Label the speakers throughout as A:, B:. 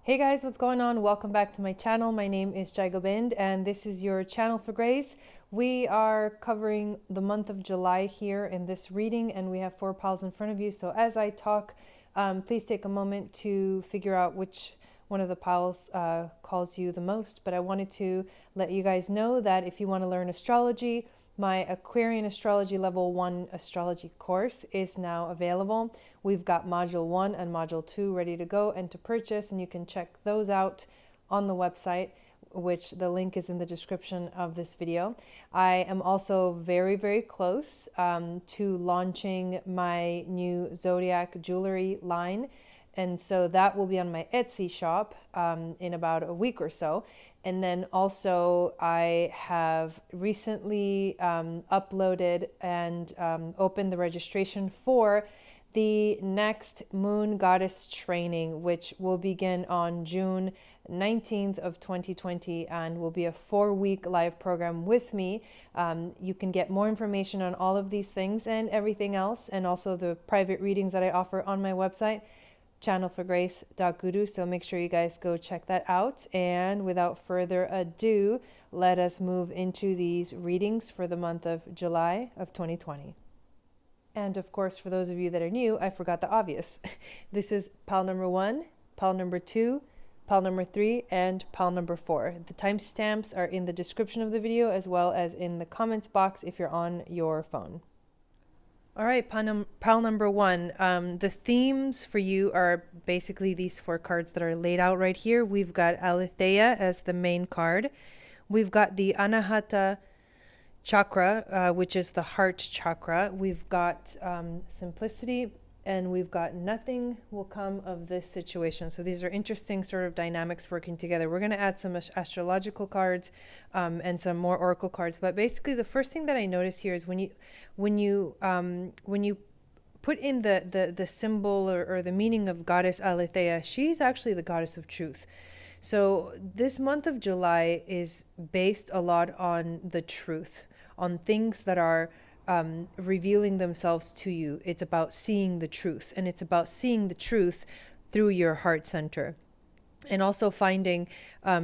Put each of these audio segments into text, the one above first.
A: Hey guys, what's going on? Welcome back to my channel. My name is Jai Gobind and this is your channel for grace. We are covering the month of July here in this reading and we have 4 piles in front of you. So as I talk, please take a moment to figure out which one of the piles calls you the most. But I wanted to let you guys know that if you want to learn astrology, my Aquarian Astrology Level 1 astrology course is now available. We've got Module 1 and Module 2 ready to go and to purchase, and you can check those out on the website, which the link is in the description of this video. I am also very, very close to launching my new Zodiac jewelry line. And so that will be on my Etsy shop in about a week or so. And then also I have recently uploaded and opened the registration for the next Moon Goddess training, which will begin on June 19th of 2020 and will be a 4-week live program with me. You can get more information on all of these things and everything else, and also the private readings that I offer on my website, channelforgrace.guru. So make sure you guys go check that out. And without further ado, let us move into these readings for the month of July of 2020. And of course, for those of you that are new, I forgot the obvious. This is pile number 1, pile number 2, pile number 3, and pile number 4. The timestamps are in the description of the video as well as in the comments box if you're on your phone. All right, pile number 1. The themes for you are basically these 4 cards that are laid out right here. We've got Aletheia as the main card. We've got the Anahata chakra, which is the heart chakra. We've got simplicity, and we've got nothing will come of this situation. So these are interesting sort of dynamics working together. We're going to add some astrological cards and some more oracle cards. But basically, the first thing that I notice here is when you put in the symbol or the meaning of goddess Aletheia, she's actually the goddess of truth. So this month of July is based a lot on the truth, on things that are revealing themselves to you. It's about seeing the truth, and it's about seeing the truth through your heart center. And also finding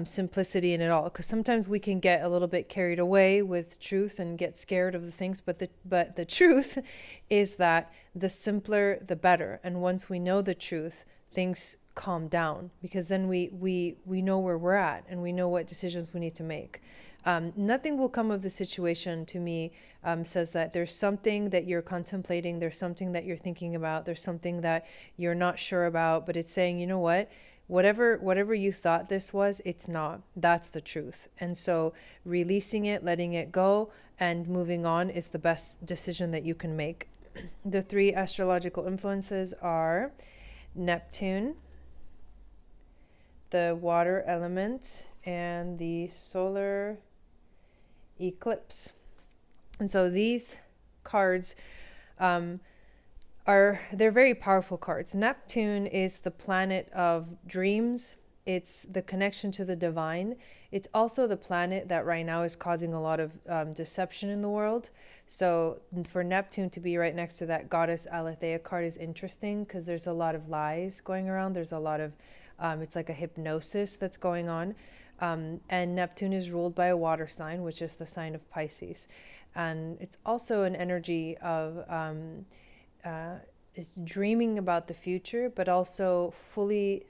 A: simplicity in it all, because sometimes we can get a little bit carried away with truth and get scared of the things. But the truth is that the simpler, the better. And once we know the truth, things calm down, because then we know where we're at and we know what decisions we need to make. Nothing will come of the situation, to me, says that there's something that you're contemplating, there's something that you're thinking about, there's something that you're not sure about, but it's saying, you know what? Whatever you thought this was, it's not. That's the truth. And so releasing it, letting it go, and moving on is the best decision that you can make. The 3 astrological influences are Neptune, the water element, and the solar eclipse. And so these cards they're very powerful cards. Neptune is the planet of dreams. It's the connection to the divine. It's also the planet that right now is causing a lot of deception in the world. So for Neptune to be right next to that goddess Aletheia card is interesting, because there's a lot of lies going around. There's a lot of it's like a hypnosis that's going on. And Neptune is ruled by a water sign, which is the sign of Pisces. And it's also an energy of is dreaming about the future, but also fully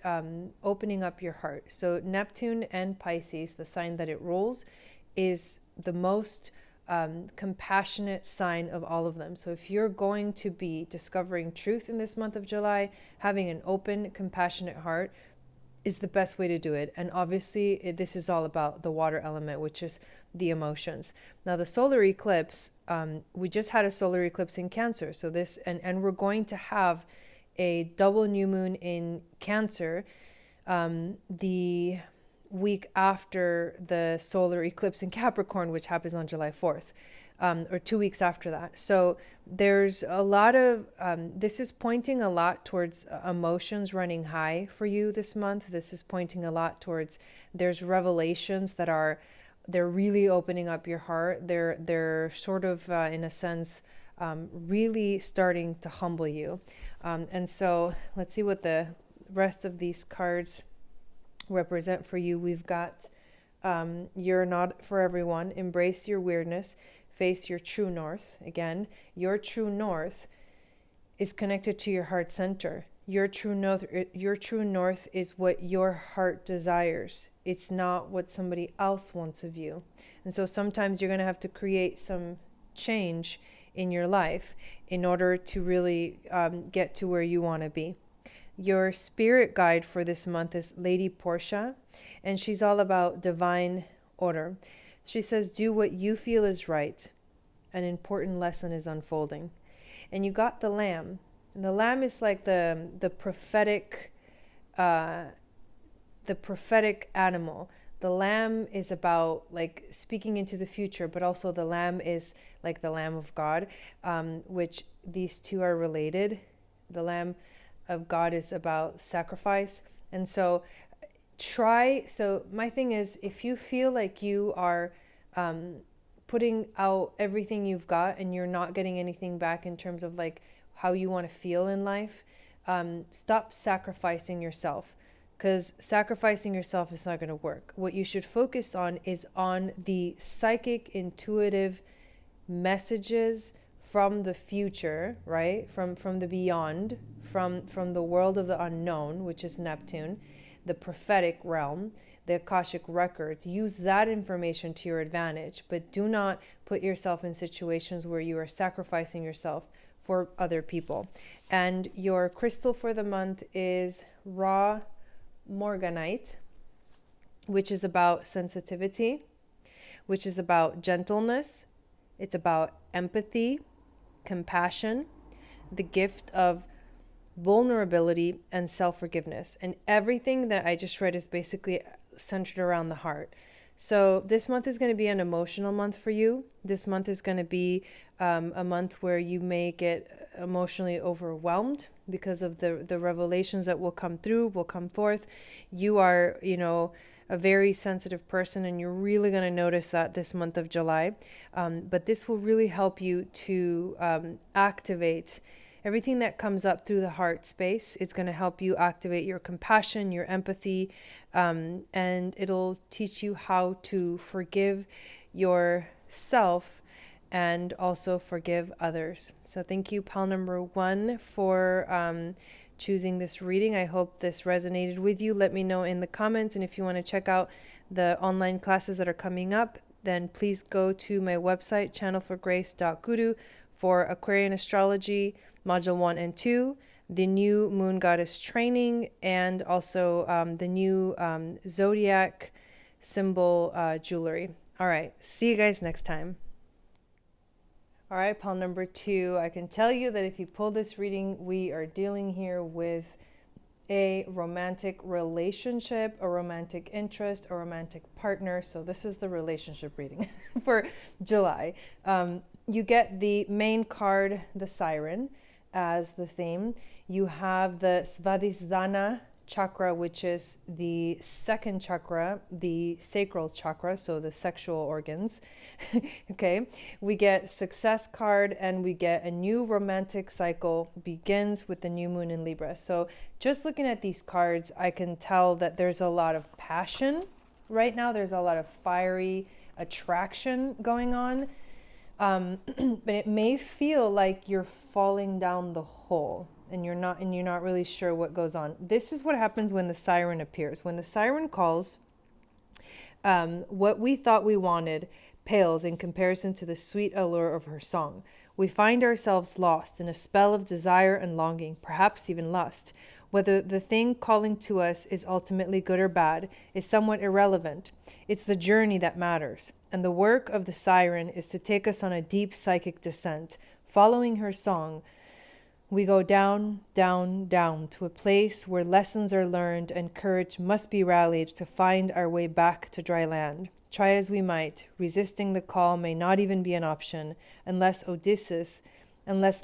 A: opening up your heart. So Neptune and Pisces, the sign that it rules, is the most compassionate sign of all of them. So if you're going to be discovering truth in this month of July, having an open, compassionate heart is the best way to do it. And obviously this is all about the water element, which is the emotions. Now the solar eclipse, we just had a solar eclipse in Cancer. So this, and we're going to have a double new moon in Cancer the week after the solar eclipse in Capricorn, which happens on July 4th. Or 2 weeks after that. So there's a lot of, this is pointing a lot towards emotions running high for you this month. This is pointing a lot towards, there's revelations that they're really opening up your heart. They're sort of, in a sense, really starting to humble you. And so let's see what the rest of these cards represent for you. We've got you're not for everyone. Embrace your weirdness. Face your true north. Again, your true north is connected to your heart center. Your true north is what your heart desires. It's not what somebody else wants of you. And so sometimes you're going to have to create some change in your life in order to really get to where you want to be. Your spirit guide for this month is Lady Portia, and she's all about divine order. She says, do what you feel is right. An important lesson is unfolding. And you got the lamb. And the lamb is like the prophetic animal. The lamb is about like speaking into the future, but also the lamb is like the Lamb of God, which these two are related. The Lamb of God is about sacrifice. And so my thing is, if you feel like you are putting out everything you've got and you're not getting anything back in terms of like how you want to feel in life, stop sacrificing yourself, because sacrificing yourself is not going to work. What you should focus on is on the psychic, intuitive messages from the future, right? From the beyond, from the world of the unknown, which is Neptune, the prophetic realm, the Akashic records. Use that information to your advantage, but do not put yourself in situations where you are sacrificing yourself for other people. And your crystal for the month is raw morganite, which is about sensitivity, which is about gentleness. It's about empathy, compassion, the gift of vulnerability, and self-forgiveness. And everything that I just read is basically centered around the heart. So this month is going to be an emotional month for you. This month is going to be a month where you may get emotionally overwhelmed because of the revelations that will come forth. You are, a very sensitive person, and you're really going to notice that this month of July. But this will really help you to activate everything that comes up through the heart space. It's going to help you activate your compassion, your empathy, and it'll teach you how to forgive yourself and also forgive others. So thank you, pal number 1, for choosing this reading. I hope this resonated with you. Let me know in the comments. And if you want to check out the online classes that are coming up, then please go to my website, channelforgrace.guru, for Aquarian Astrology, Module 1 and 2, the new Moon Goddess training, and also the new Zodiac symbol jewelry. All right, see you guys next time. All right, pal number 2, I can tell you that if you pull this reading, we are dealing here with a romantic relationship, a romantic interest, a romantic partner. So this is the relationship reading for July. You get the main card, the Siren, as the theme. You have the Svadhisthana chakra, which is the second chakra, the sacral chakra, so the sexual organs. Okay, we get success card, and we get a new romantic cycle begins with the new moon in Libra. So just looking at these cards, I can tell that there's a lot of passion right now. There's a lot of fiery attraction going on. But it may feel like you're falling down the hole, and you're not really sure what goes on. This is what happens when the siren appears. When the siren calls, what we thought we wanted pales in comparison to the sweet allure of her song. We find ourselves lost in a spell of desire and longing, perhaps even lust. Whether the thing calling to us is ultimately good or bad is somewhat irrelevant. It's the journey that matters. And the work of the siren is to take us on a deep psychic descent. Following her song, we go down, down, down to a place where lessons are learned and courage must be rallied to find our way back to dry land. Try as we might, resisting the call may not even be an option unless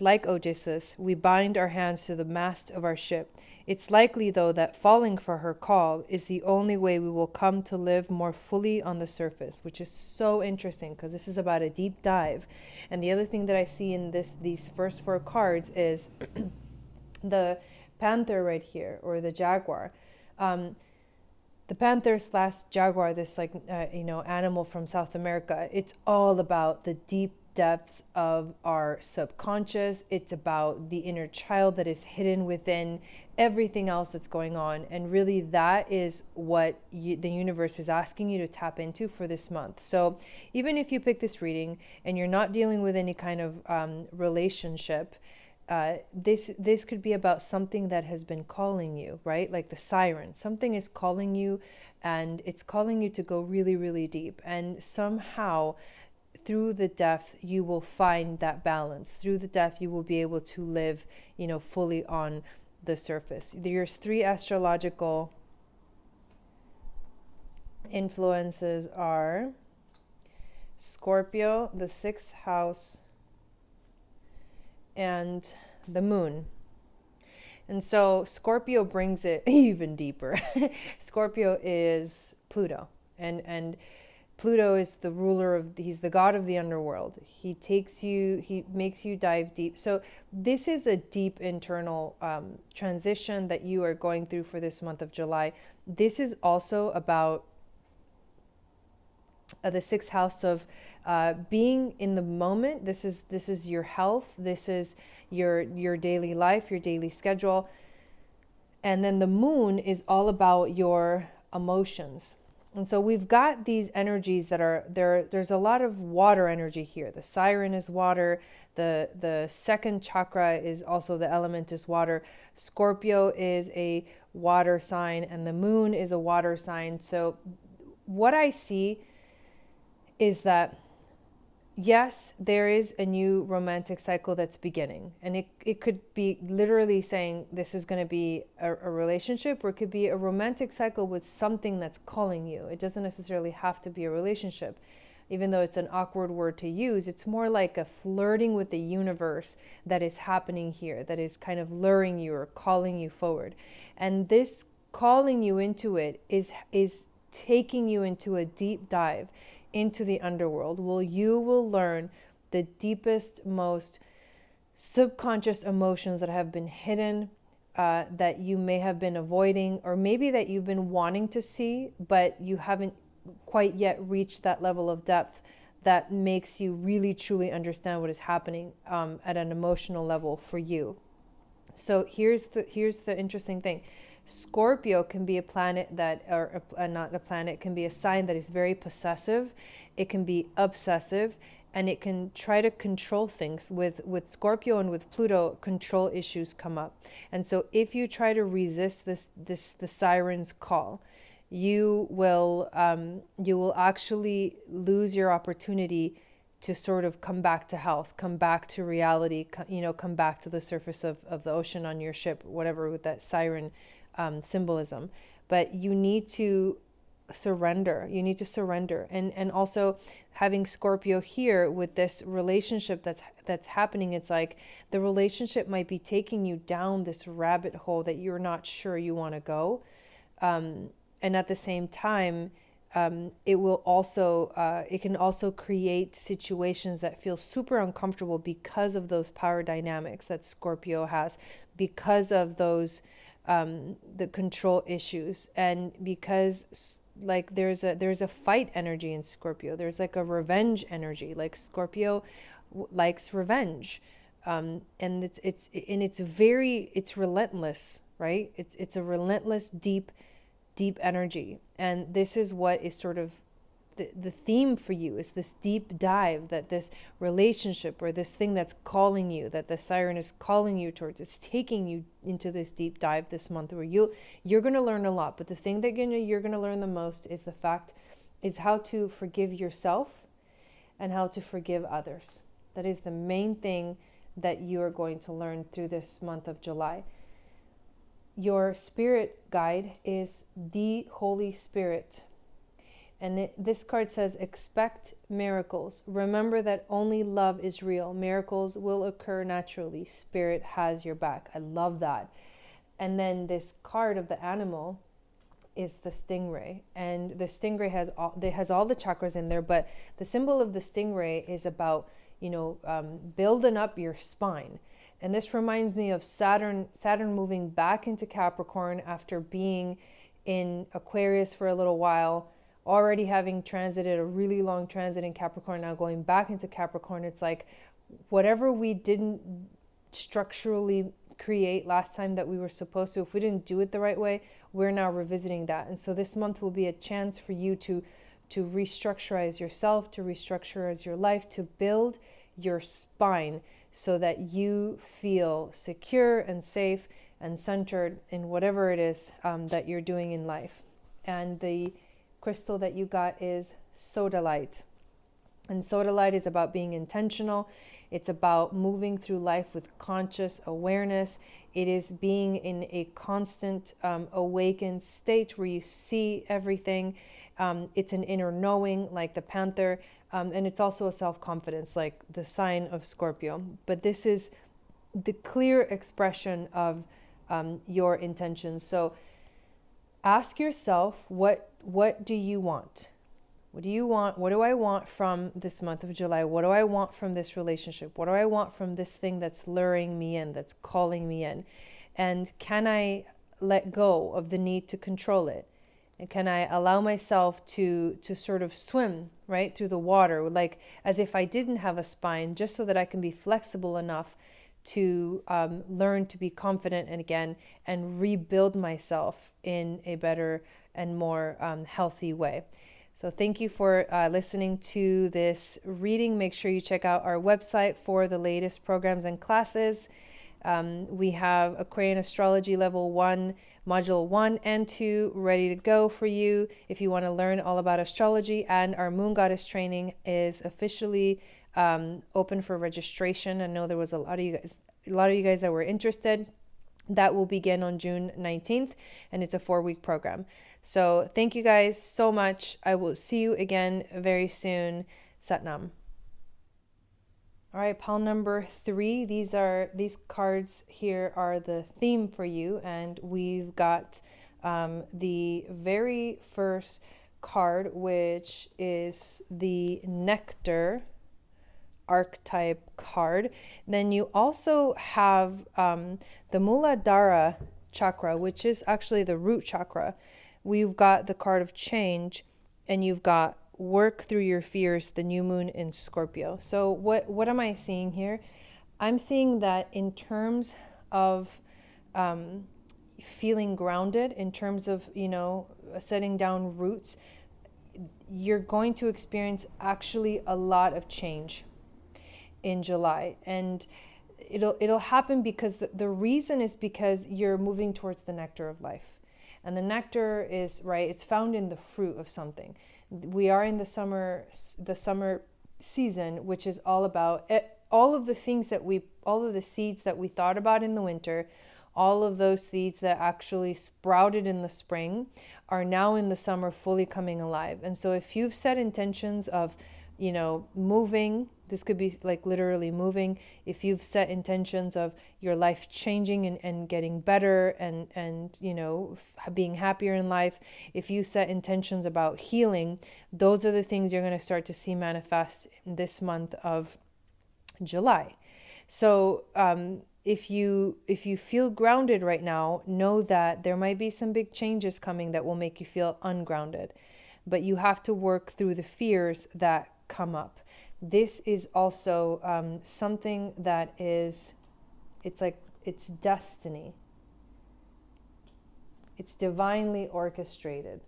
A: like Odysseus, we bind our hands to the mast of our ship. It's likely, though, that falling for her call is the only way we will come to live more fully on the surface, which is so interesting because this is about a deep dive. And the other thing that I see in these first 4 cards is the panther right here, or the jaguar. the panther slash jaguar, this like animal from South America, it's all about the deep depths of our subconscious. It's about the inner child that is hidden within everything else that's going on, and really that is what the universe is asking you to tap into for this month. So even if you pick this reading and you're not dealing with any kind of relationship, this could be about something that has been calling you, right? Like the siren. Something is calling you, and it's calling you to go really, really deep. And somehow, through the depth, you will find that balance. Through the depth, you will be able to live, fully on the surface. There's 3 astrological influences are Scorpio, the 6th house, and the moon. And so Scorpio brings it even deeper. Scorpio is Pluto, and Pluto is the ruler of, he's the god of the underworld. He makes you dive deep. So this is a deep internal transition that you are going through for this month of July. This is also about the 6th house of being in the moment. This is your health. This is your daily life, your daily schedule. And then the moon is all about your emotions. And so we've got these energies that are there. There's a lot of water energy here. The siren is water. The second chakra is also, the element is water. Scorpio is a water sign, and the moon is a water sign. So what I see is that, yes, there is a new romantic cycle that's beginning. And it could be literally saying this is going to be a relationship, or it could be a romantic cycle with something that's calling you. It doesn't necessarily have to be a relationship. Even though it's an awkward word to use, it's more like a flirting with the universe that is happening here, that is kind of luring you or calling you forward. And this calling you into it is taking you into a deep dive into the underworld. You will learn the deepest, most subconscious emotions that have been hidden, that you may have been avoiding, or maybe that you've been wanting to see, but you haven't quite yet reached that level of depth that makes you really truly understand what is happening at an emotional level for you. So here's the interesting thing. Scorpio can be a planet that, or not a planet, can be a sign that is very possessive. It can be obsessive, and it can try to control things. With Scorpio and with Pluto, control issues come up. And so if you try to resist the siren's call, you will actually lose your opportunity to sort of come back to health, come back to reality, come back to the surface of the ocean on your ship, whatever, with that siren symbolism. But you need to surrender. You need to surrender. And also having Scorpio here with this relationship that's happening, it's like the relationship might be taking you down this rabbit hole that you're not sure you want to go. And at the same time, it can also create situations that feel super uncomfortable because of those power dynamics that Scorpio has, because of those the control issues, and because like there's a fight energy in Scorpio. There's like a revenge energy. Like Scorpio likes revenge, and it's relentless, right? It's a relentless, deep energy. And this is what is sort of the theme for you, is this deep dive, that this relationship or this thing that's calling you, that the siren is calling you towards, it's taking you into this deep dive this month, where you're going to learn a lot. But the thing that you're going to learn the most is how to forgive yourself and how to forgive others. That is the main thing that you are going to learn through this month of July. Your spirit guide is the Holy Spirit. And this card says, expect miracles. Remember that only love is real. Miracles will occur naturally. Spirit has your back. I love that. And then this card of the animal is the stingray. And the stingray has all the chakras in there, but the symbol of the stingray is about, building up your spine. And this reminds me of Saturn moving back into Capricorn after being in Aquarius for a little while, already having transited a really long transit in Capricorn, now going back into Capricorn. It's like whatever we didn't structurally create last time that we were supposed to, if we didn't do it the right way, we're now revisiting that. And so this month will be a chance for you to restructurize yourself, to restructurize your life, to build your spine so that you feel secure and safe and centered in whatever it is that you're doing in life. And the crystal that you got is sodalite. And sodalite is about being intentional. It's about moving through life with conscious awareness. It is being in a constant awakened state where you see everything. It's an inner knowing, like the panther. And it's also a self-confidence, like the sign of Scorpio. But this is the clear expression of your intentions. So ask yourself, what do you want? What do you want? What do I want from this month of July? What do I want from this relationship? What do I want from this thing that's luring me in, that's calling me in? And can I let go of the need to control it? And can I allow myself to sort of swim right through the water, like as if I didn't have a spine, just so that I can be flexible enough to learn to be confident and again and rebuild myself in a better and more healthy way. So thank you for listening to this reading. Make sure you check out our website for the latest programs and classes. We have Aquarian Astrology Level 1, Module 1 and 2 ready to go for you if you want to learn all about astrology. And our Moon Goddess training is officially open for registration. I know there was a lot of you guys that were interested. That will begin on June 19th, and it's a 4-week program. So thank you guys so much. I will see you again very soon. Satnam. All right, pile number 3. These cards here are the theme for you, and we've got the very first card, which is the Nectar archetype card. Then you also have the Muladhara chakra, which is actually the root chakra. We've got the card of change, and you've got work through your fears, the new moon in Scorpio. So what am I seeing here? I'm seeing that in terms of feeling grounded, in terms of, setting down roots, you're going to experience actually a lot of change in July. And it'll happen because the reason is because you're moving towards the nectar of life. And the nectar is, right, it's found in the fruit of something. We are in the summer season, which is all about all of the things all of the seeds that we thought about in the winter, all of those seeds that actually sprouted in the spring are now in the summer fully coming alive. And so if you've set intentions of, moving, this could be like literally moving. If you've set intentions of your life changing and getting better and being happier in life, if you set intentions about healing, those are the things you're going to start to see manifest in this month of July. So if you feel grounded right now, know that there might be some big changes coming that will make you feel ungrounded, but you have to work through the fears that come up. This is also something that it's destiny. It's divinely orchestrated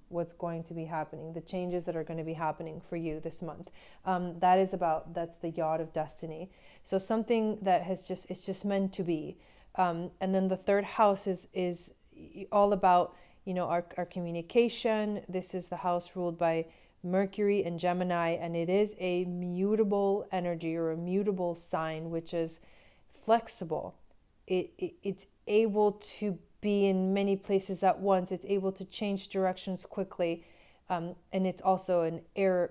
A: what's going to be happening, the changes that are going to be happening for you this month. That's the yacht of destiny. So something that it's just meant to be. And then the third house is all about, our communication. This is the house ruled by Mercury and Gemini, and it is a mutable energy or a mutable sign, which is flexible. It's able to be in many places at once. It's able to change directions quickly, and it's also an air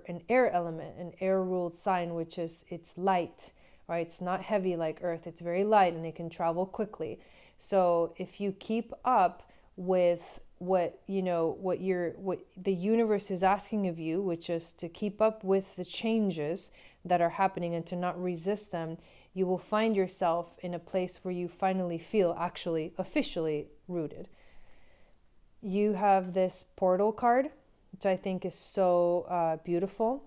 A: element, an air ruled sign, which is it's light, right? It's not heavy like Earth. It's very light, and it can travel quickly. So if you keep up with what the universe is asking of you, which is to keep up with the changes that are happening and to not resist them, you will find yourself in a place where you finally feel actually officially rooted. You have this portal card, which I think is so beautiful.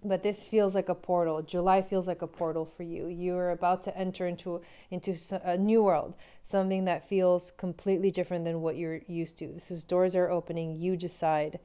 A: But this feels like a portal. July feels like a portal for you. You're about to enter into a new world, something that feels completely different than what you're used to. This is doors are opening. You decide.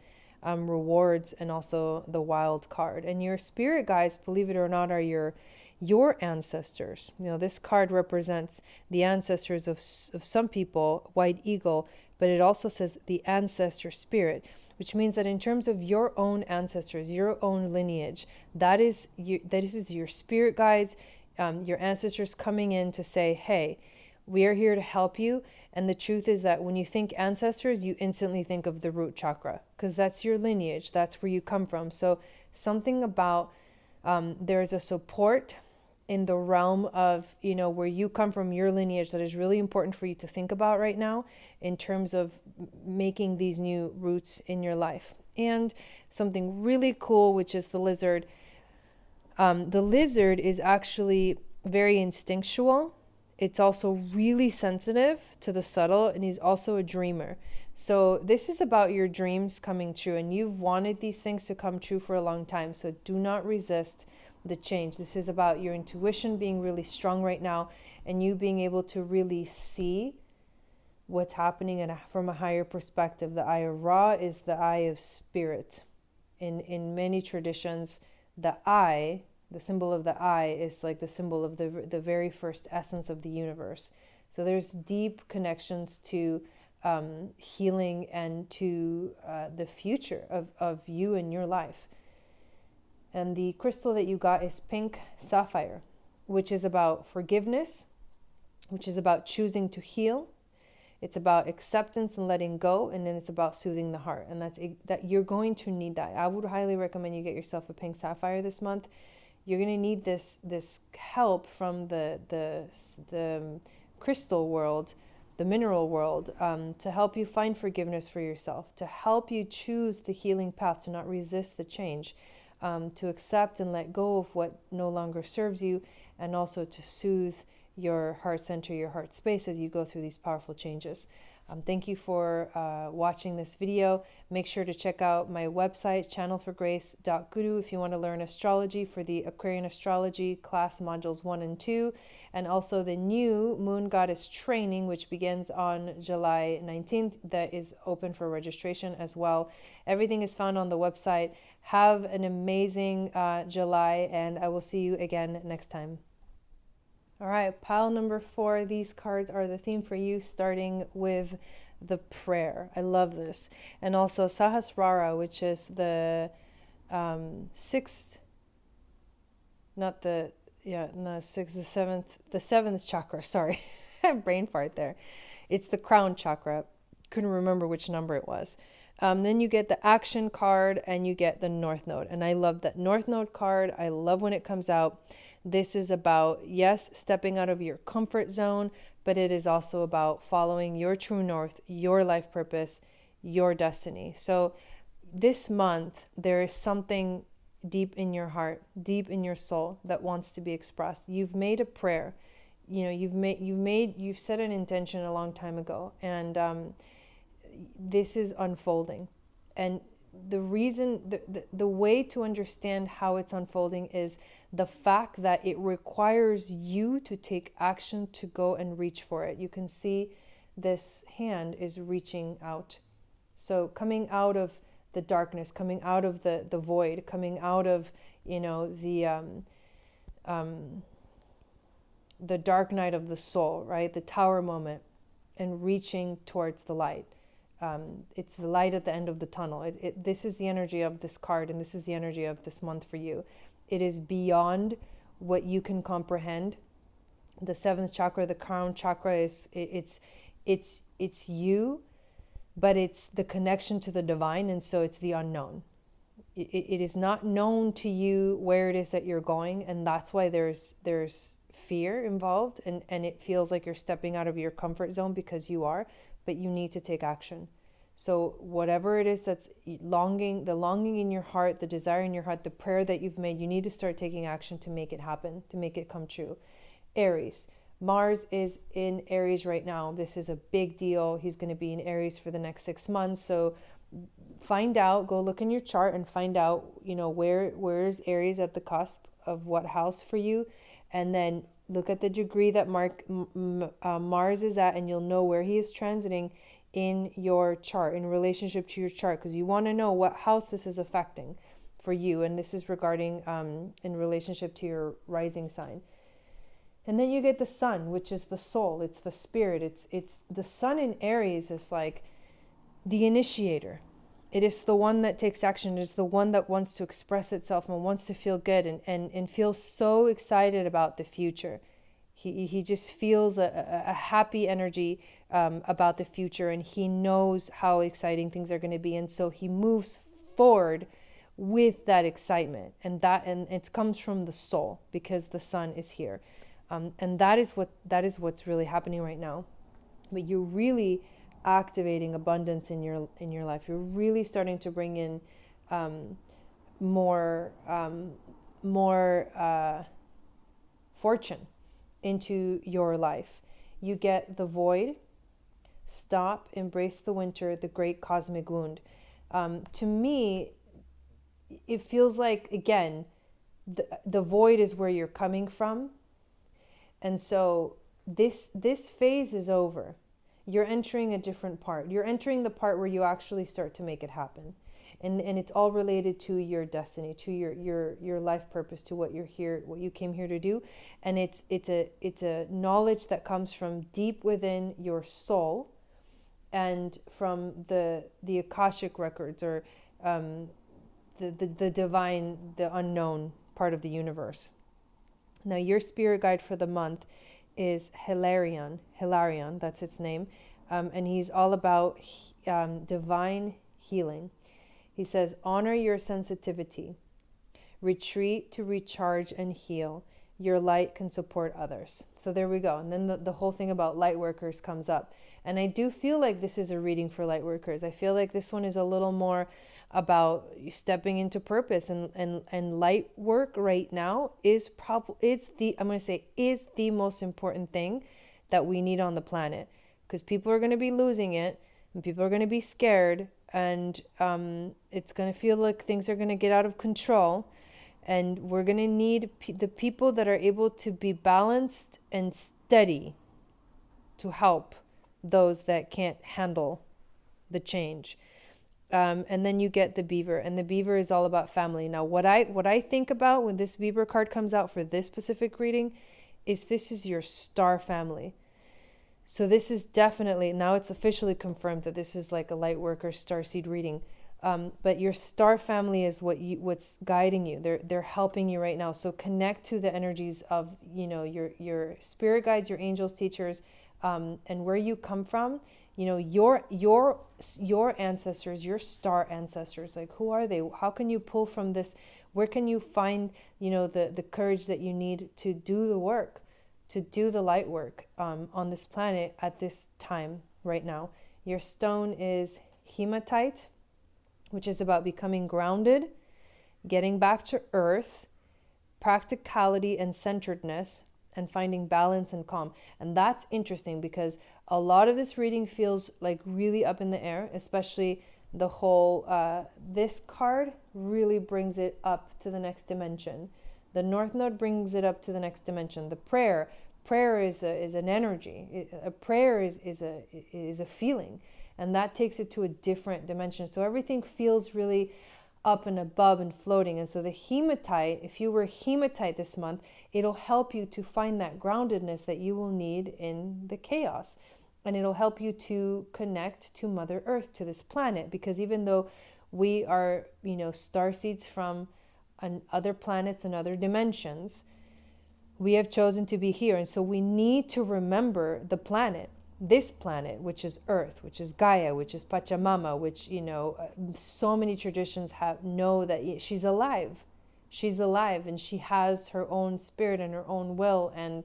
A: Rewards, and also the wild card. And your spirit guides, believe it or not, are your ancestors. You know, this card represents the ancestors of some people, white eagle, but it also says the ancestor spirit, which means that in terms of your own ancestors, your own lineage, that is your spirit guides, your ancestors coming in to say, hey, we are here to help you. And the truth is that when you think ancestors, you instantly think of the root chakra, because that's your lineage. That's where you come from. So something about there's a support in the realm of, you know, where you come from, your lineage, that is really important for you to think about right now in terms of making these new roots in your life. And something really cool, which is the lizard. The lizard is actually very instinctual. It's also really sensitive to the subtle, and he's also a dreamer. So this is about your dreams coming true, and you've wanted these things to come true for a long time. So do not resist the change. This is about your intuition being really strong right now, and you being able to really see what's happening from a higher perspective. The eye of Ra is the eye of spirit. In many traditions, the eye, the symbol of the eye, is like the symbol of the very first essence of the universe. So there's deep connections to healing and to the future of you and your life. And the crystal that you got is pink sapphire, which is about forgiveness, which is about choosing to heal. It's about acceptance and letting go, and then it's about soothing the heart. And that you're going to need that. I would highly recommend you get yourself a pink sapphire this month. You're going to need this help from the crystal world, the mineral world, to help you find forgiveness for yourself, to help you choose the healing path, to not resist the change, to accept and let go of what no longer serves you, and also to soothe your heart center, your heart space as you go through these powerful changes. Thank you for watching this video. Make sure to check out my website, channelforgrace.guru, if you want to learn astrology for the Aquarian Astrology class modules 1 and 2, and also the new Moon Goddess training, which begins on July 19th, that is open for registration as well. Everything is found on the website. Have an amazing July, and I will see you again next time. All right, pile number 4. These cards are the theme for you, starting with the prayer. I love this. And also Sahasrara, which is the sixth, not the, yeah, no, sixth, the seventh chakra, sorry. Brain fart there. It's the crown chakra. Couldn't remember which number it was. Then you get the action card, and you get the North Node. And I love that North Node card. I love when it comes out. This is about, yes, stepping out of your comfort zone, but it is also about following your true north, your life purpose, your destiny. So this month, there is something deep in your heart, deep in your soul that wants to be expressed. You've made a prayer. You know, you've set an intention a long time ago, and this is unfolding. And the reason, the way to understand how it's unfolding is the fact that it requires you to take action to go and reach for it. You can see this hand is reaching out. So coming out of the darkness, coming out of the void, coming out of, you know, the dark night of the soul, right? The tower moment, and reaching towards the light. It's the light at the end of the tunnel. This is the energy of this card, and this is the energy of this month for you. It is beyond what you can comprehend. The seventh chakra, the crown chakra, it's you, but it's the connection to the divine, and so it's the unknown. It is not known to you where it is that you're going, and that's why there's fear involved, and it feels like you're stepping out of your comfort zone, because you are, but you need to take action. So whatever it is that's the longing in your heart, the desire in your heart, the prayer that you've made, you need to start taking action to make it happen, to make it come true. Aries, Mars is in Aries right now. This is a big deal. He's going to be in Aries for the next 6 months. So find out, go look in your chart and find out, where's Aries at the cusp of what house for you. And then look at the degree that Mars is at, and you'll know where he is transiting in your chart, in relationship to your chart, because you want to know what house this is affecting for you. And this is regarding in relationship to your rising sign. And then you get the sun, which is the soul. It's the spirit. It's the sun in Aries is like the initiator. It is the one that takes action. It is the one that wants to express itself and wants to feel good and feels so excited about the future. He just feels a happy energy about the future, and he knows how exciting things are going to be. And so he moves forward with that excitement. And it comes from the soul, because the sun is here. And that is what's really happening right now. But you're really activating abundance in your life. You're really starting to bring in more fortune into your life. You get the void, stop, embrace the winter, the great cosmic wound. To me, it feels like, again, the void is where you're coming from. And so this phase is over. You're entering a different part. You're entering the part where you actually start to make it happen. And it's all related to your destiny, to your life purpose, to what you came here to do. And it's a knowledge that comes from deep within your soul and from the Akashic records, or the divine, the unknown part of the universe. Now, your spirit guide for the month is Hilarion, that's its name, and he's all about divine healing. He says, honor your sensitivity, retreat to recharge and heal. Your light can support others. So there we go. And then the whole thing about light workers comes up. And I do feel like this is a reading for light workers. I feel like this one is a little more about stepping into purpose, and light work right now is the most important thing that we need on the planet, because people are going to be losing it, and people are going to be scared, and it's going to feel like things are going to get out of control, and we're going to need the people that are able to be balanced and steady to help those that can't handle the change. And then you get the beaver, and the beaver is all about family. Now, what I think about when this beaver card comes out for this specific reading is this is your star family. So this is definitely, now it's officially confirmed that this is like a light worker starseed reading. But your star family is what's guiding you. They're helping you right now. So connect to the energies of, your spirit guides, your angels, teachers, and where you come from. Your ancestors, your star ancestors, like, who are they? How can you pull from this? Where can you find, the courage that you need to do the work, to do the light work on this planet at this time right now? Your stone is hematite, which is about becoming grounded, getting back to earth, practicality and centeredness, and finding balance and calm. And that's interesting, because a lot of this reading feels like really up in the air, especially the whole, this card really brings it up to the next dimension. The North Node brings it up to the next dimension. The prayer is an energy. A prayer is a feeling, and that takes it to a different dimension. So everything feels really up and above and floating. And so the hematite, if you were hematite this month, it'll help you to find that groundedness that you will need in the chaos. And it'll help you to connect to Mother Earth, to this planet, because even though we are, star seeds from other planets and other dimensions, we have chosen to be here. And so we need to remember the planet, this planet, which is Earth, which is Gaia, which is Pachamama, which, so many traditions know that she's alive. She's alive, and she has her own spirit and her own will, and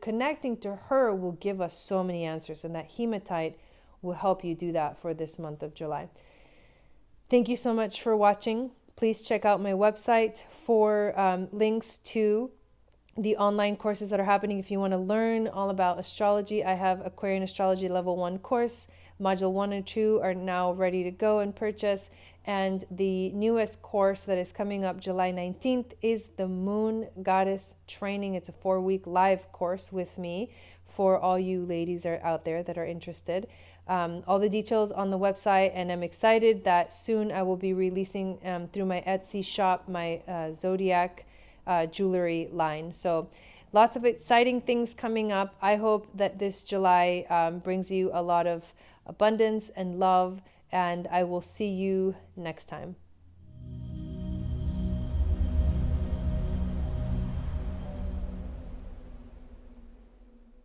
A: connecting to her will give us so many answers, and that hematite will help you do that for this month of July. Thank you so much for watching. Please check out my website for links to the online courses that are happening. If you want to learn all about astrology, I have Aquarian Astrology Level 1 course. Module 1 and 2 are now ready to go and purchase. And the newest course that is coming up July 19th is the Moon Goddess Training. It's a 4-week live course with me for all you ladies are out there that are interested. All the details on the website, and I'm excited that soon I will be releasing through my Etsy shop my Zodiac jewelry line. So lots of exciting things coming up. I hope that this July brings you a lot of abundance and love, and I will see you next time.